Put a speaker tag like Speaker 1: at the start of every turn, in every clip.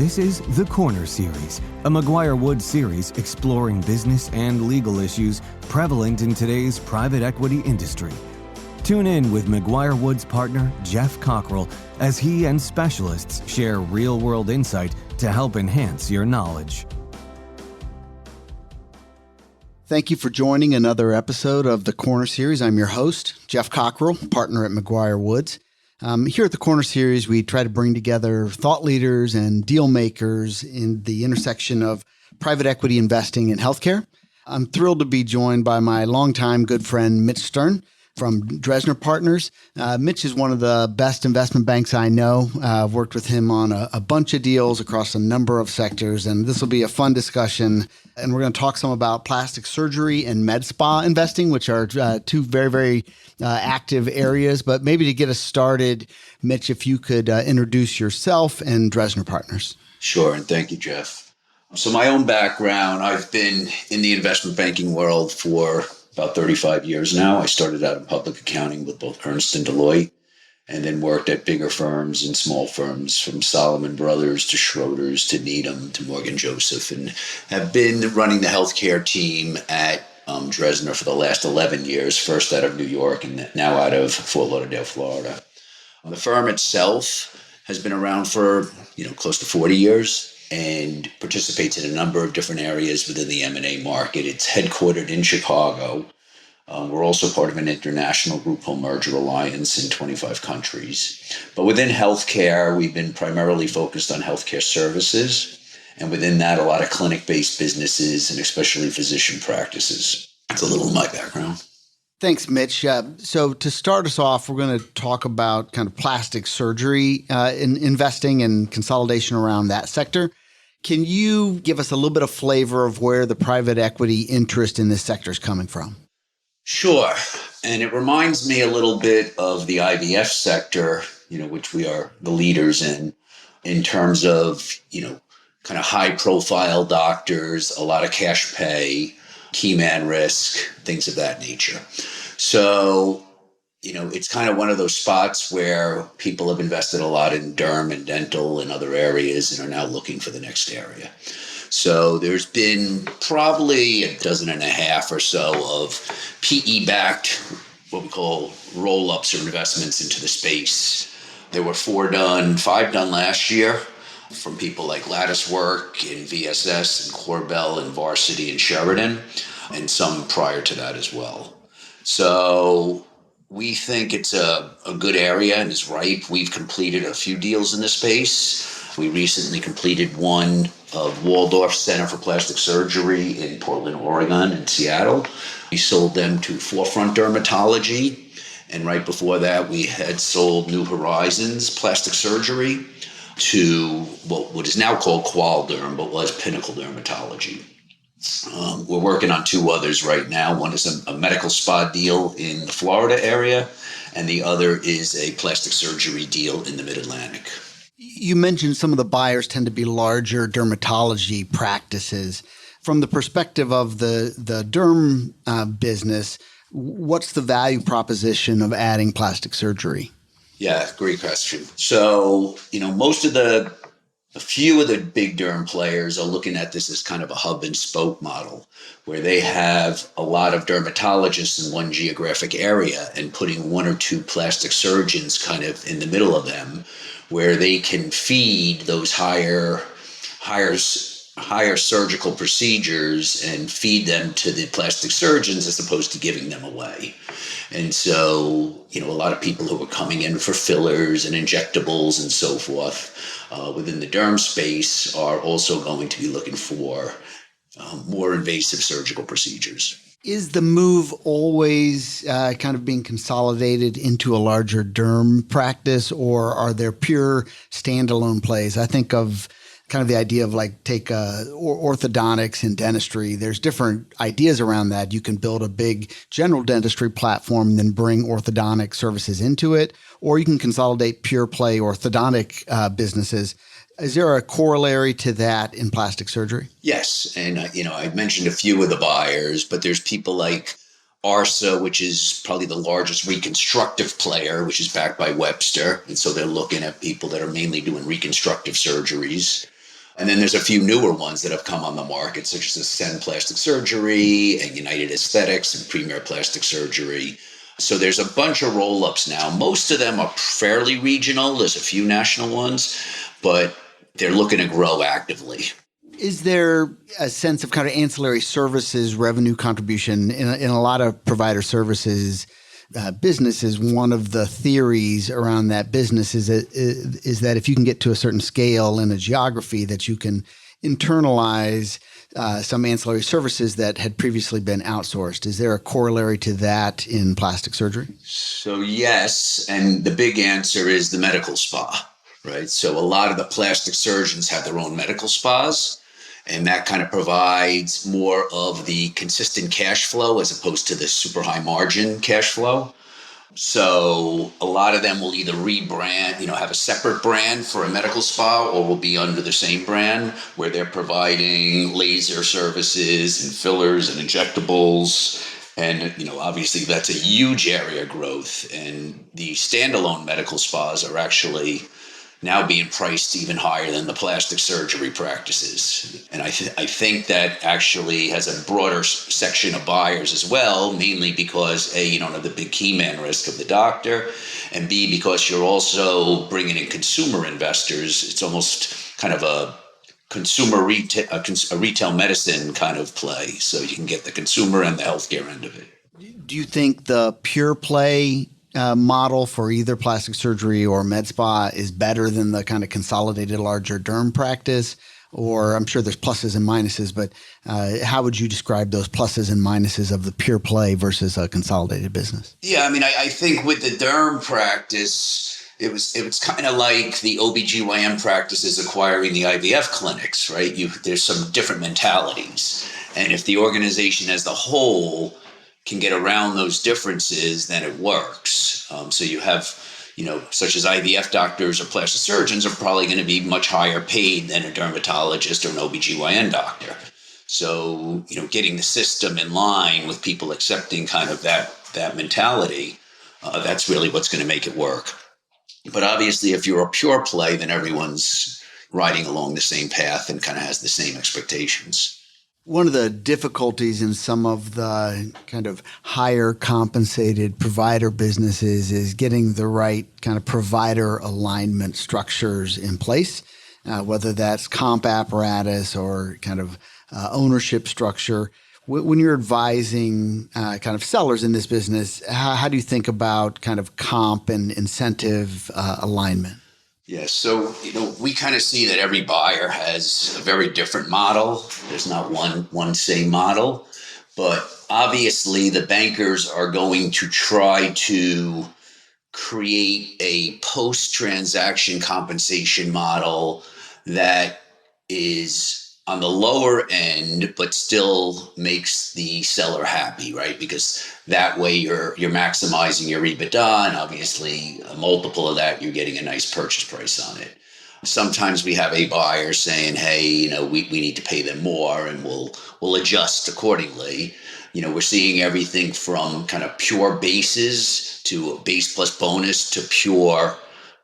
Speaker 1: This is The Corner Series, a McGuireWoods series exploring business and legal issues prevalent in today's private equity industry. Tune in with McGuireWoods partner Geoff Cockrell as he and specialists share real-world insight to help enhance your knowledge.
Speaker 2: Thank you for joining another episode of The Corner Series. I'm your host, Geoff Cockrell, partner at McGuireWoods. Here at The Corner Series, we try to bring together thought leaders and deal makers in the intersection of private equity investing and healthcare. I'm thrilled to be joined by my longtime good friend, Mitch Stern from Dresner Partners. Mitch is one of the best investment banks I know. I've worked with him on a bunch of deals across a number of sectors, and this will be a fun discussion. And we're going to talk some about plastic surgery and med spa investing, which are two very, very active areas. But maybe to get us started, Mitch, if you could introduce yourself and Dresner Partners.
Speaker 3: Sure, and thank you, Geoff. So my own background, I've been in the investment banking world for about 35 years now. I started out in public accounting with both Ernst and Deloitte, and then worked at bigger firms and small firms from Salomon Brothers to Schroders to Needham to Morgan Joseph, and have been running the healthcare team at Dresner for the last 11 years, first out of New York and now out of Fort Lauderdale, Florida. The firm itself has been around for close to 40 years and participates in a number of different areas within the M&A market. It's headquartered in Chicago. We're also part of an international group called Merger Alliance in 25 countries. But within healthcare, we've been primarily focused on healthcare services. And within that, a lot of clinic-based businesses and especially physician practices. That's a little of my background.
Speaker 2: Thanks, Mitch. So to start us off, we're going to talk about kind of plastic surgery in investing and consolidation around that sector. Can you give us a little bit of flavor of where the private equity interest in this sector is coming from?
Speaker 3: Sure. And it reminds me a little bit of the IVF sector, which we are the leaders in terms of, kind of high profile doctors, a lot of cash pay, key man risk, things of that nature. So, it's kind of one of those spots where people have invested a lot in derm and dental and other areas and are now looking for the next area. So there's been probably a dozen and a half or so of PE-backed, what we call roll-ups or investments into the space. There were 5 done last year from people like Latticework and VSS and Corbel and Varsity and Sheridan, and some prior to that as well. So we think it's a good area and is ripe. We've completed a few deals in this space. We recently completed one of Waldorf Center for Plastic Surgery in Portland, Oregon, and Seattle. We sold them to Forefront Dermatology. And right before that, we had sold New Horizons Plastic Surgery to what is now called Qualderm, but was Pinnacle Dermatology. We're working on 2 others right now. One is a medical spa deal in the Florida area, and the other is a plastic surgery deal in the Mid-Atlantic.
Speaker 2: You mentioned some of the buyers tend to be larger dermatology practices. From the perspective of the derm business, what's the value proposition of adding plastic surgery?
Speaker 3: Yeah, great question. So, a few of the big derm players are looking at this as kind of a hub and spoke model, where they have a lot of dermatologists in one geographic area and putting 1 or 2 plastic surgeons kind of in the middle of them, where they can feed those higher surgical procedures and feed them to the plastic surgeons as opposed to giving them away. And so, a lot of people who are coming in for fillers and injectables and so forth within the derm space are also going to be looking for more invasive surgical procedures.
Speaker 2: Is the move always kind of being consolidated into a larger derm practice, or are there pure standalone plays? I think of kind of the idea of take orthodontics and dentistry. There's different ideas around that. You can build a big general dentistry platform, then bring orthodontic services into it, or you can consolidate pure play orthodontic businesses. Is there a corollary to that in plastic surgery?
Speaker 3: Yes. And, I mentioned a few of the buyers, but there's people like ARSA, which is probably the largest reconstructive player, which is backed by Webster. And so they're looking at people that are mainly doing reconstructive surgeries. And then there's a few newer ones that have come on the market, such as Ascend Plastic Surgery and United Aesthetics and Premier Plastic Surgery. So there's a bunch of roll-ups now. Most of them are fairly regional. There's a few national ones, but they're looking to grow actively.
Speaker 2: Is there a sense of kind of ancillary services revenue contribution in a lot of provider services businesses? One of the theories around that business is that if you can get to a certain scale in a geography, that you can internalize some ancillary services that had previously been outsourced. Is there a corollary to that in plastic surgery?
Speaker 3: So yes, and the big answer is the medical spa, right? So a lot of the plastic surgeons have their own medical spas, and that kind of provides more of the consistent cash flow as opposed to the super high margin cash flow. So a lot of them will either rebrand, have a separate brand for a medical spa, or will be under the same brand where they're providing laser services and fillers and injectables. And, obviously that's a huge area of growth. And the standalone medical spas are actually now being priced even higher than the plastic surgery practices. And I think that actually has a broader section of buyers as well, mainly because A, you don't have the big key man risk of the doctor, and B, because you're also bringing in consumer investors. It's almost kind of a consumer retail, a retail medicine kind of play. So you can get the consumer and the healthcare end of it.
Speaker 2: Do you think the pure play model for either plastic surgery or med spa is better than the kind of consolidated larger derm practice? Or I'm sure there's pluses and minuses, but how would you describe those pluses and minuses of the pure play versus a consolidated business?
Speaker 3: Yeah, I think with the derm practice, it was kind of like the OBGYN practices acquiring the IVF clinics, right? There's some different mentalities. And if the organization as a whole can get around those differences, then it works. So you have, such as IVF doctors or plastic surgeons are probably going to be much higher paid than a dermatologist or an OBGYN doctor. So, getting the system in line with people accepting kind of that mentality, that's really what's going to make it work. But obviously, if you're a pure play, then everyone's riding along the same path and kind of has the same expectations.
Speaker 2: One of the difficulties in some of the kind of higher compensated provider businesses is getting the right kind of provider alignment structures in place, whether that's comp apparatus or kind of ownership structure. When you're advising kind of sellers in this business, how do you think about kind of comp and incentive alignment?
Speaker 3: Yeah, so we kind of see that every buyer has a very different model. There's not one same model, but obviously the bankers are going to try to create a post-transaction compensation model that is on the lower end, but still makes the seller happy, right? Because that way you're maximizing your EBITDA, and obviously a multiple of that, you're getting a nice purchase price on it. Sometimes we have a buyer saying, hey, we need to pay them more, and we'll adjust accordingly. We're seeing everything from kind of pure bases to base plus bonus to pure,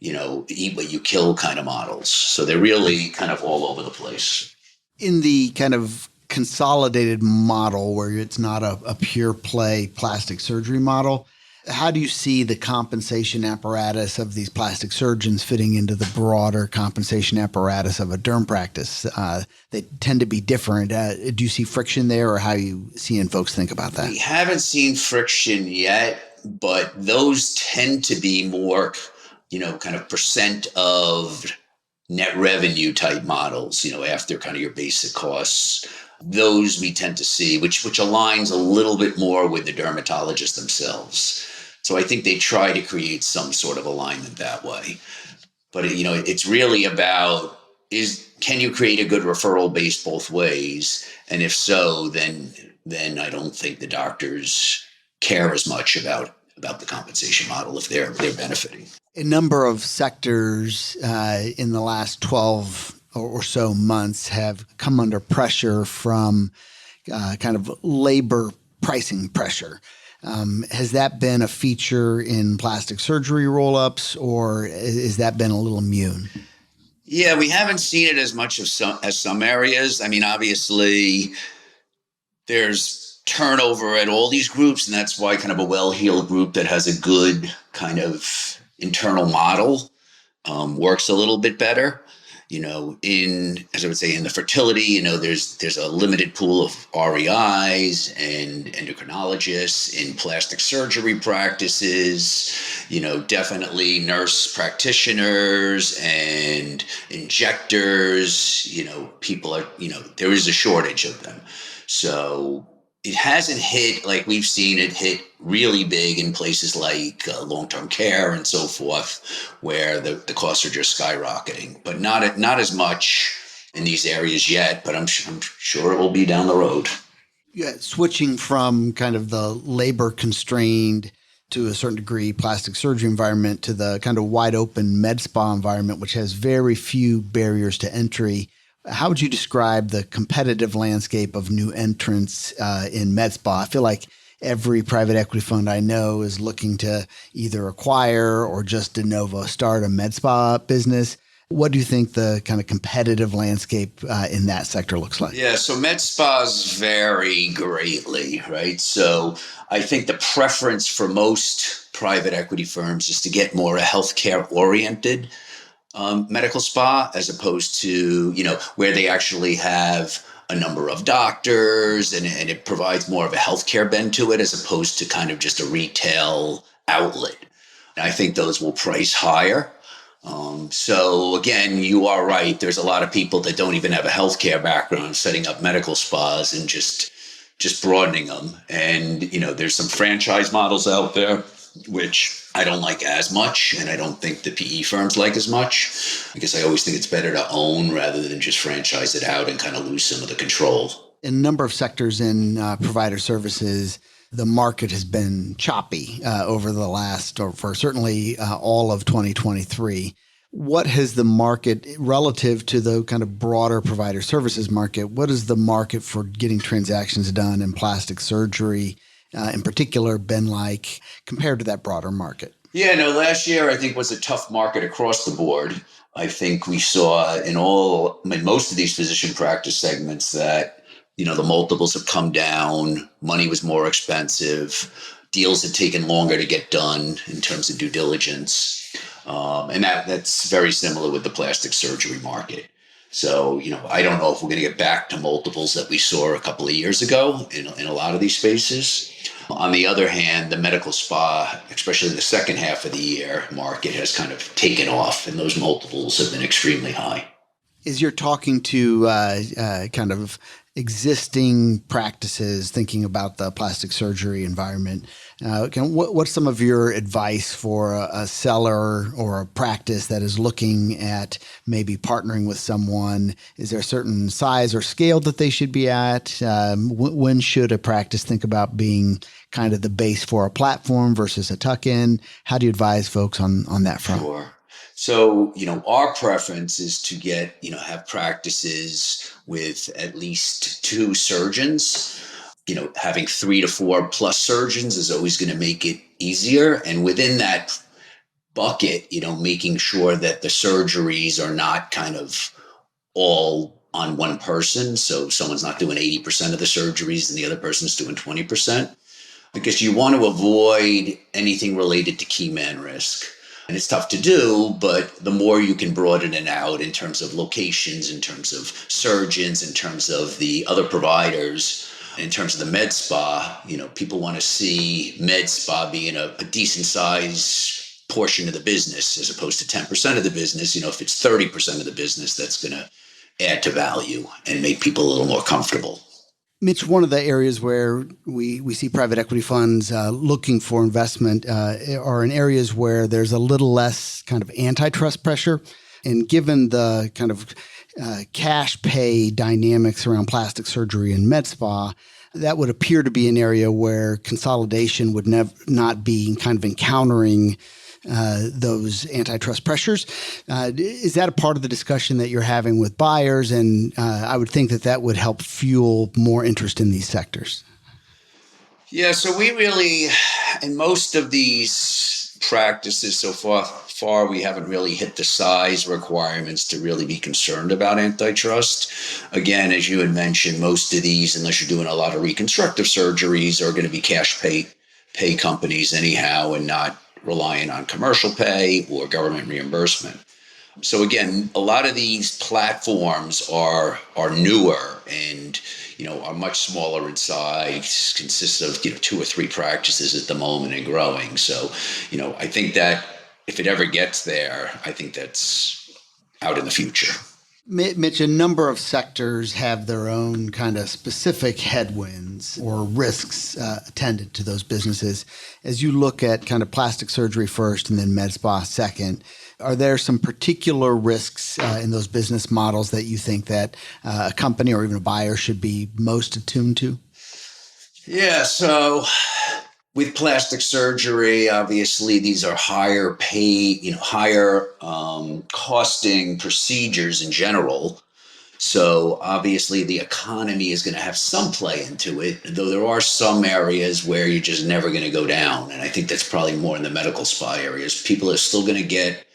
Speaker 3: eat what you kill kind of models. So they're really kind of all over the place.
Speaker 2: In the kind of consolidated model where it's not a pure play plastic surgery model, how do you see the compensation apparatus of these plastic surgeons fitting into the broader compensation apparatus of a derm practice? They tend to be different. Do you see friction there, or how are you seeing folks think about that?
Speaker 3: We haven't seen friction yet, but those tend to be more, kind of percent of net revenue type models, after kind of your basic costs. Those we tend to see, which aligns a little bit more with the dermatologists themselves. So I think they try to create some sort of alignment that way. But, it's really about, can you create a good referral base both ways? And if so, then I don't think the doctors care as much about the compensation model if they're benefiting.
Speaker 2: A number of sectors in the last 12 or so months have come under pressure from kind of labor pricing pressure. Has that been a feature in plastic surgery roll-ups, or has that been a little immune?
Speaker 3: Yeah, we haven't seen it as much as some areas. I mean, obviously, there's turnover at all these groups, and that's why kind of a well-heeled group that has a good kind of internal model works a little bit better. In, as I would say, in the fertility, there's a limited pool of REIs and endocrinologists. In plastic surgery practices, definitely nurse practitioners and injectors. People are, there is a shortage of them. So it hasn't hit like we've seen it hit really big in places like long-term care and so forth, where the costs are just skyrocketing, but not as much in these areas yet. But I'm sure it will be down the road.
Speaker 2: Yeah, switching from kind of the labor constrained to a certain degree plastic surgery environment to the kind of wide open med spa environment, which has very few barriers to entry. How would you describe the competitive landscape of new entrants in med spa? I feel like every private equity fund I know is looking to either acquire or just de novo start a med spa business. What do you think the kind of competitive landscape in that sector looks like?
Speaker 3: Yeah, so med spas vary greatly, right? So I think the preference for most private equity firms is to get more a healthcare oriented medical spa, as opposed to, where they actually have a number of doctors, and it provides more of a healthcare bend to it, as opposed to kind of just a retail outlet. And I think those will price higher. So again, you are right. There's a lot of people that don't even have a healthcare background setting up medical spas and just broadening them. And, there's some franchise models out there, which I don't like as much, and I don't think the PE firms like as much, because I always think it's better to own rather than just franchise it out and kind of lose some of the control.
Speaker 2: In a number of sectors in provider services, the market has been choppy over the last, or for certainly all of 2023. What has the market relative to the kind of broader provider services market? What is the market for getting transactions done in plastic surgery in particular been like compared to that broader market?
Speaker 3: Yeah, no, last year I think was a tough market across the board. I think we saw most of these physician practice segments that, the multiples have come down, money was more expensive, deals had taken longer to get done in terms of due diligence. And that's very similar with the plastic surgery market. So, I don't know if we're going to get back to multiples that we saw a couple of years ago in a lot of these spaces. On the other hand, the medical spa, especially in the second half of the year market, has kind of taken off, and those multiples have been extremely high.
Speaker 2: As you're talking to kind of existing practices, thinking about the plastic surgery environment, what's some of your advice for a seller or a practice that is looking at maybe partnering with someone? Is there a certain size or scale that they should be at? When should a practice think about being kind of the base for a platform versus a tuck-in? How do you advise folks on that front?
Speaker 3: Sure. So, our preference is to have practices with at least 2 surgeons. Having 3 to 4 plus surgeons is always going to make it easier. And within that bucket, making sure that the surgeries are not kind of all on one person. So someone's not doing 80% of the surgeries and the other person's doing 20%, because you want to avoid anything related to key man risk. And it's tough to do, but the more you can broaden it out in terms of locations, in terms of surgeons, in terms of the other providers, in terms of the med spa, people want to see med spa being a decent size portion of the business, as opposed to 10% of the business. If it's 30% of the business, that's going to add to value and make people a little more comfortable.
Speaker 2: Mitch, one of the areas where we see private equity funds looking for investment are in areas where there's a little less kind of antitrust pressure. And given the kind of cash pay dynamics around plastic surgery and med spa, that would appear to be an area where consolidation would not be kind of encountering those antitrust pressures. Is that a part of the discussion that you're having with buyers? And I would think that would help fuel more interest in these sectors.
Speaker 3: Yeah, so we really, in most of these practices so far we haven't really hit the size requirements to really be concerned about antitrust. Again, as you had mentioned, most of these, unless you're doing a lot of reconstructive surgeries, are going to be cash pay companies anyhow, and not relying on commercial pay or government reimbursement. So again, a lot of these platforms are newer and are much smaller in size, consists of 2 or 3 practices at the moment and growing. So I think that if it ever gets there, I think that's out in the future.
Speaker 2: Mitch, a number of sectors have their own kind of specific headwinds or risks attendant to those businesses. As you look at kind of plastic surgery first and then med spa second, are there some particular risks in those business models that you think that a company or even a buyer should be most attuned to?
Speaker 3: Yeah, so with plastic surgery, obviously these are higher pay, higher costing procedures in general. So obviously the economy is going to have some play into it, though there are some areas where you're just never going to go down. And I think that's probably more in the medical spa areas. People are still going to get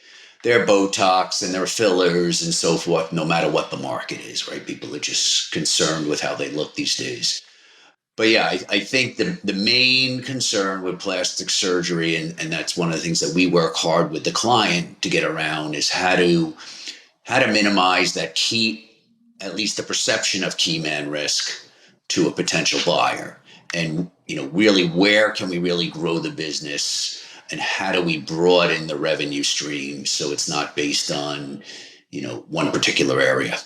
Speaker 3: their Botox and their fillers and so forth, no matter what the market is, right? People are just concerned with how they look these days. But yeah, I think the main concern with plastic surgery, and that's one of the things that we work hard with the client to get around, is how to minimize that at least the perception of key man risk to a potential buyer. And, really, where can we really grow the business, and how do we broaden the revenue stream so it's not based on, one particular area?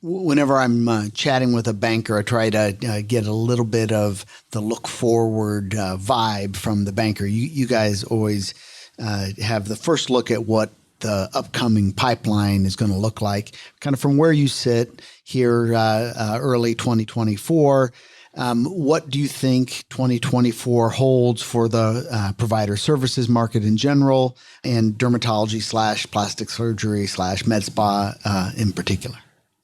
Speaker 2: Whenever I'm chatting with a banker, I try to get a little bit of the look forward vibe from the banker. You guys always have the first look at what the upcoming pipeline is going to look like. Kind of from where you sit here early 2024, what do you think 2024 holds for the provider services market in general, and dermatology / plastic surgery / med spa in particular?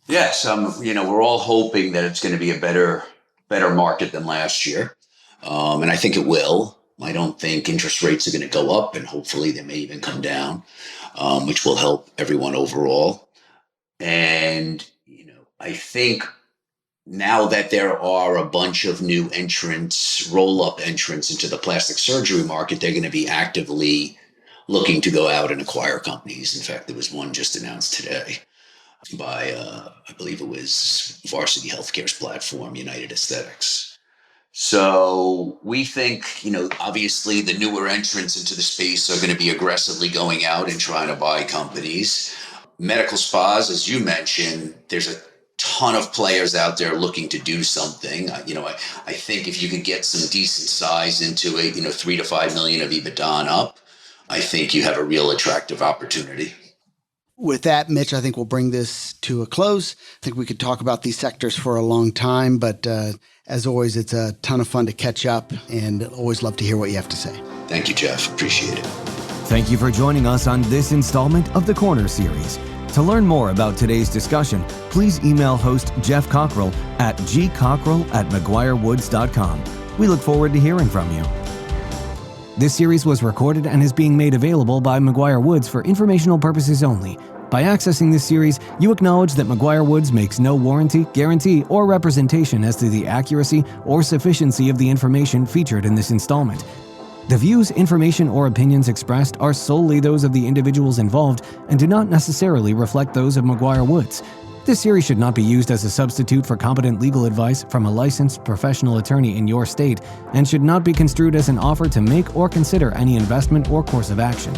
Speaker 3: Yes, we're all hoping that it's going to be a better market than last year, and I think it will. I don't think interest rates are going to go up, and hopefully they may even come down, which will help everyone overall. And I think now that there are a bunch of new roll-up entrants into the plastic surgery market, they're going to be actively looking to go out and acquire companies. In fact, there was one just announced today by, I believe it was Varsity Healthcare's platform, United Aesthetics. So we think, obviously the newer entrants into the space are going to be aggressively going out and trying to buy companies. Medical spas, as you mentioned, there's a ton of players out there looking to do something. I think if you could get some decent size into it, 3 to 5 million of EBITDA and up, I think you have a real attractive opportunity.
Speaker 2: With that, Mitch, I think we'll bring this to a close. I think we could talk about these sectors for a long time, but as always, it's a ton of fun to catch up, and always love to hear what you have to say.
Speaker 3: Thank you, Jeff. Appreciate it.
Speaker 1: Thank you for joining us on this installment of the Corner Series. To learn more about today's discussion, please email host Geoff Cockrell at gcockrell@McGuireWoods.com. We look forward to hearing from you. This series was recorded and is being made available by McGuireWoods for informational purposes only. By accessing this series, you acknowledge that McGuireWoods makes no warranty, guarantee, or representation as to the accuracy or sufficiency of the information featured in this installment. The views, information, or opinions expressed are solely those of the individuals involved and do not necessarily reflect those of McGuireWoods. This series should not be used as a substitute for competent legal advice from a licensed professional attorney in your state and should not be construed as an offer to make or consider any investment or course of action.